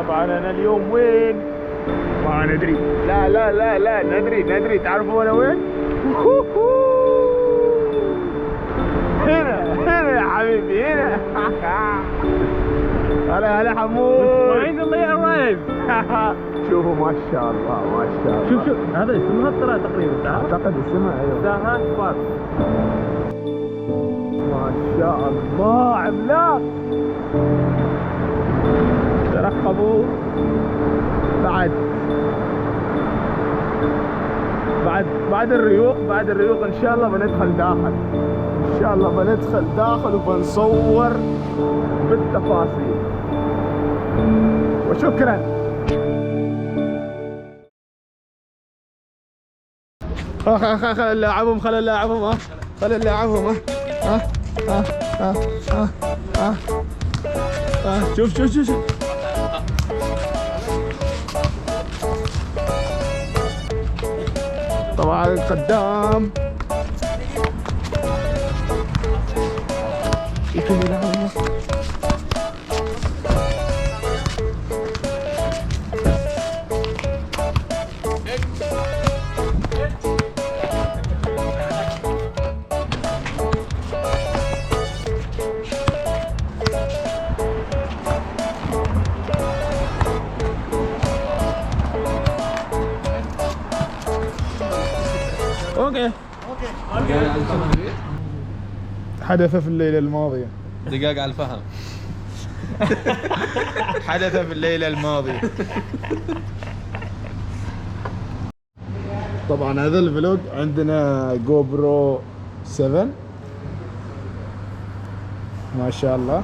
طبعا انا اليوم وين؟ ما ندري. لا لا لا لا ندري. تعرفوا انا وين؟ هنا يا حبيبي هنا. هلا حمود. Finally arrived. شوفوا ما شاء الله ما شاء الله. شوف هذا اسمها ترى تقريبا اعتقد اسمها ايوه. ساها بارك. ما شاء الله عملاق. ترقبوا بعد الريوق ان شاء الله بندخل داخل. ان شاء الله بندخل داخل وبنصور بالتفاصيل. وشكرا. خل نلاعبهم شوف طبعا القدام اوكي. حدث في الليلة الماضية. دقاق على الفهم. حدث في الليلة الماضية. طبعا هذا الفلوج عندنا جو برو 7 ما شاء الله.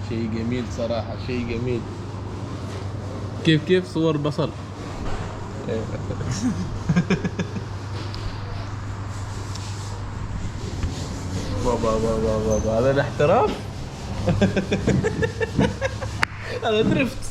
شيء جميل صراحة، شيء جميل. كيف صور بصل. بابا هذا الاحتراف. هذا درفت.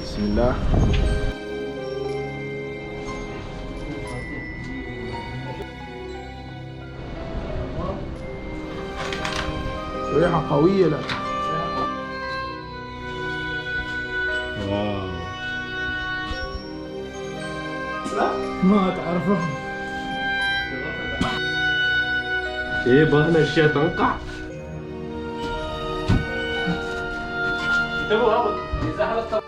بسم الله. ريحة قوية لك. واو. ما تعرفه. ايه بهنا الشيء تنقع. انتبهوا هابط اذا حلقت.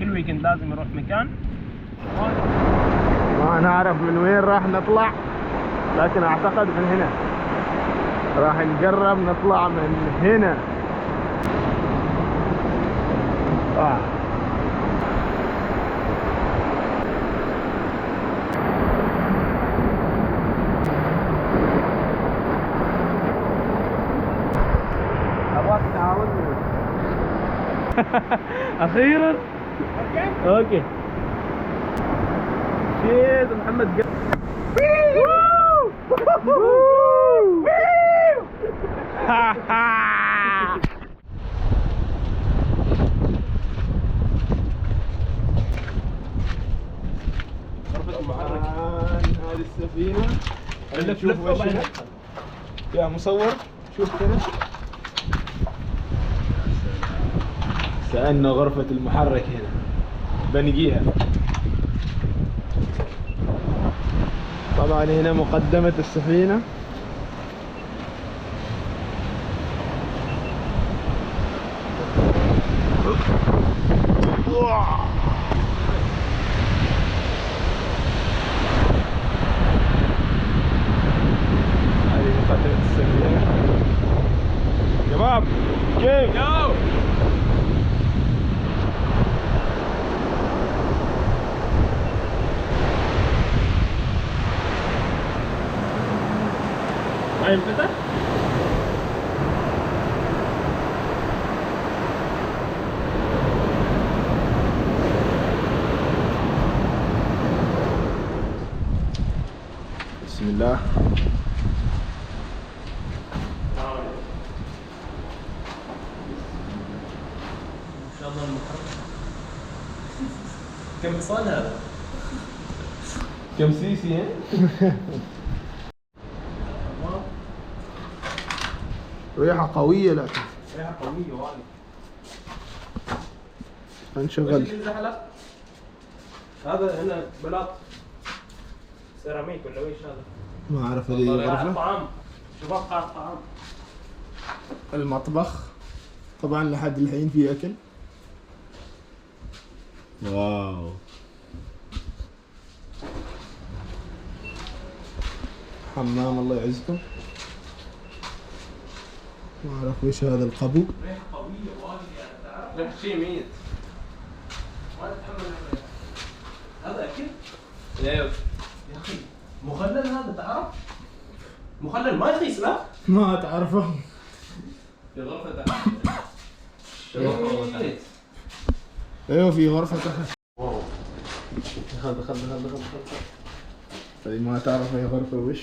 كل ويكند لازم نروح مكان. ما نعرف من وين راح نطلع، لكن اعتقد من هنا. راح نجرب نطلع من هنا. ابغاك تعاونني. اخيرا. اوكي. شيز محمد هذه السفينة. شوف وش يا مصور، شوف كذا كأنه غرفة المحرك هنا بنجيها. طبعا هنا مقدمة السفينة. هذه مقدمة السفينة. شباب كيف؟ ياو ما ينفتح؟ بسم الله. ان شاء الله المحرك. كم حصان هذا؟ كم سيسي ها؟ ريحة قوية لكن ريحة قوية وايد. هنشغل. اللي زحلق؟ هذا هنا بلاط سيراميك ولا ويش هذا؟ ما أعرف هذه قاعة الغرفة. طعام شباب، قاعة طعام. المطبخ طبعا لحد الحين في أكل. واو. حمام الله يعزكم. ما أعرف وش هذا القبو. ريحة قوية وايد يعني تعرف؟ ريحة شيء ميت. ما تتحمل الريحة. هذا أكل؟ يا أخي مخلل هذا تعرف؟ مخلل ما يخيس لا؟ ما تعرفه. في غرفة إيه. ايوه في غرفة تحت. واو. دخل. اللي ما تعرف هي غرفة وش.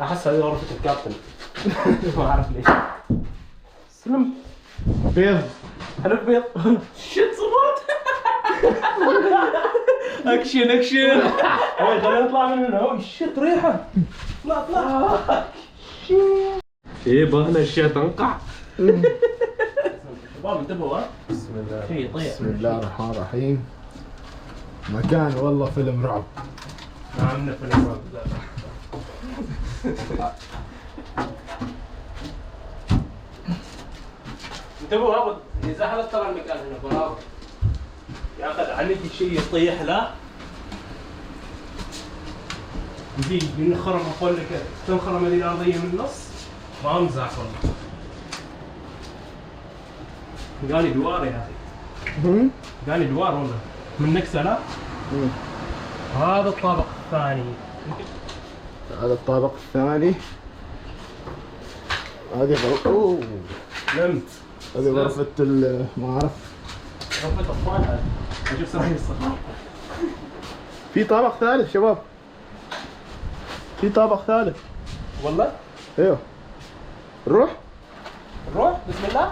أحس هذه غرفة الكابتن. ما أعرف ليش. سلم. بيض. حلو بيض. شت صبرت. اكشن. خلينا نطلع من هنا. شت ريحة. اطلع. ايه بهنا اشياء تنقع. شباب انتبهوا ها. بسم الله. شيء يطيح. بسم الله الرحمن الرحيم. مكان والله فيلم رعب. عملنا فيلم. انتبهوا هابط يزحلق ترى المكان هنا برافو. ياخذ عنك شيء يطيح لا. دي نخرم اقول لك تنخرم هذه الارضيه من النص ما امزح والله. قال لي دوار يا اخي. قال لي دوار والله من نكسه لا. هذا الطابق الثاني. هذا الطابق الثاني. هذه غرفة. اوه نمت. هذه غرفة ما اعرف. غرفة اطفال هذه. اشوف صحيح الصغار. في طابق ثالث شباب. في طابق ثالث. والله ايوه. نروح. نروح بسم الله.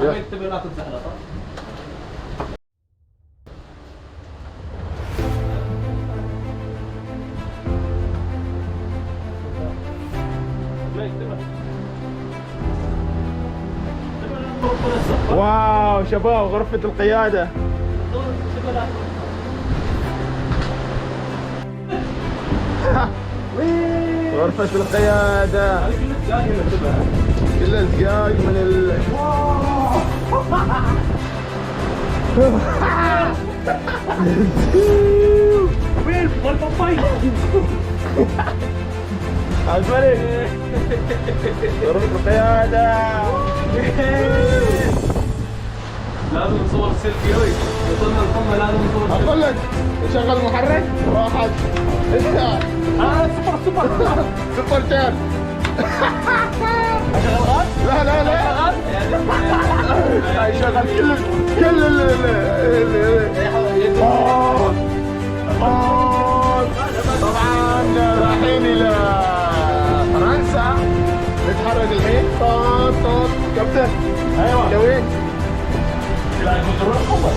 يلا. عمي تبي لا تتزحلق. واو شباب غرفة القيادة. غرفة القيادة. كلها زقاق من وين والبطاي؟ عجبني. غرفة القيادة. لازم نصور سيلفي قوي. وصلنا القمة لازم نصور سيلفي. أقول لك شغل محرك. واحد اثنين. سوبر سوبر شات. اشغل غاز؟ لا غاز؟ شغل كل طبعا رايحين الى فرنسا. نتحرك الحين. طوط كابتن. ايوه لوين؟ لا كنت نروح القمة.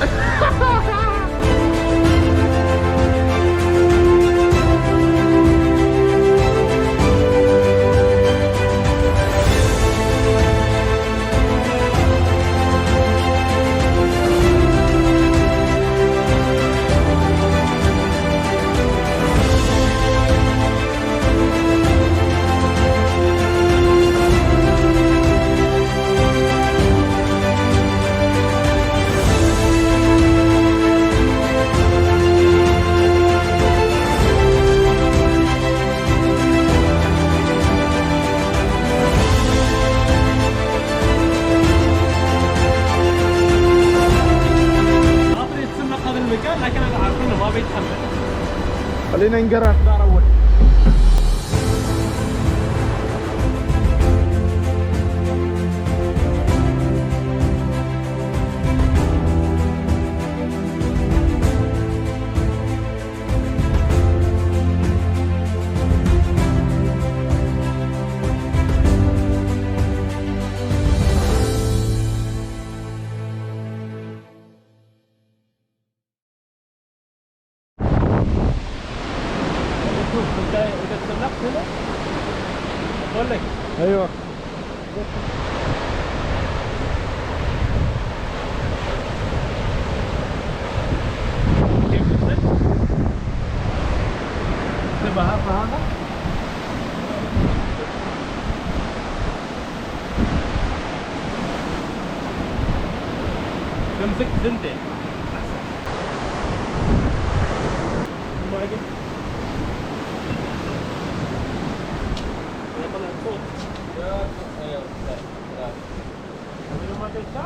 خلينا نقرا اخبار اول. شوف انت اذا تسلقت هنا اقول لك ايوه كيف تسلق تبقى هذا تمسك ثنتين احسن باقي يطلع صوت ايوه ما تنسى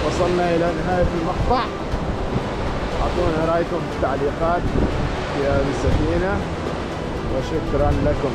وصلنا إلى نهاية المقطع. أعطونا رأيكم في التعليقات في هذه السفينة وشكرا لكم.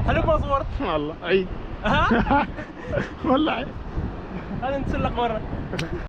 حلو ما صورت والله عيد ها والله عيد. هذا نتسلق مره